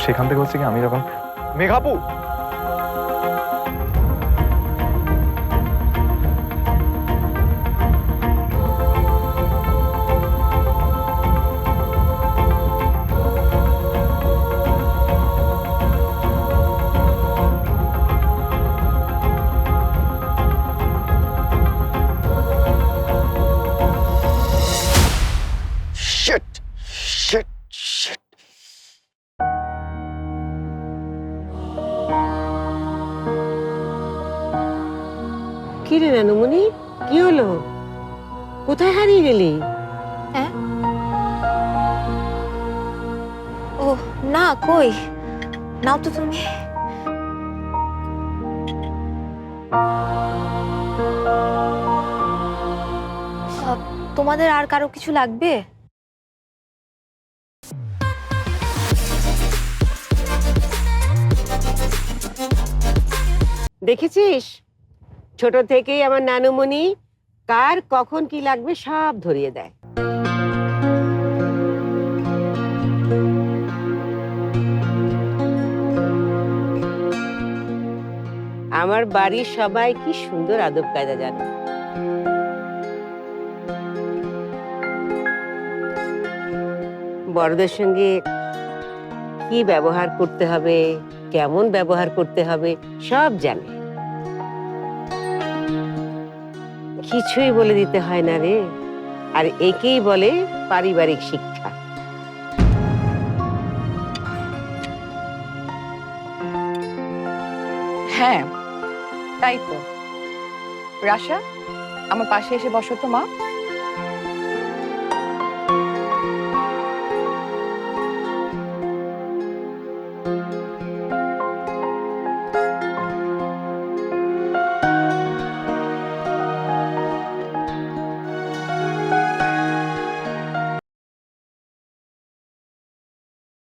সেখান থেকে হচ্ছে কি আমি যখন মেঘাপু শিট শিট শিট কি রে নানুমণি, কি হলো? কোথায় হারিয়ে গেলি? হ্যাঁ? ও না, কই নাও তো তুমি। তোমাদের আর কারো কিছু লাগবে? দেখেছিস, ছোট থেকেই আমার নানুমণি কার কখন কি লাগবে সব ধরিয়ে দেয়। আমার বাড়ির সবাই কি সুন্দর আদব কায়দা জানে। বড়দের সঙ্গে কি ব্যবহার করতে হবে, কেমন ব্যবহার করতে হবে সব জানে। কিছুই বলে দিতে হয় না রে, আর একেই বলে পারিবারিক শিক্ষা। হ্যাঁ, তাই তো। রাশা, আমার পাশে এসে বসো তো মা।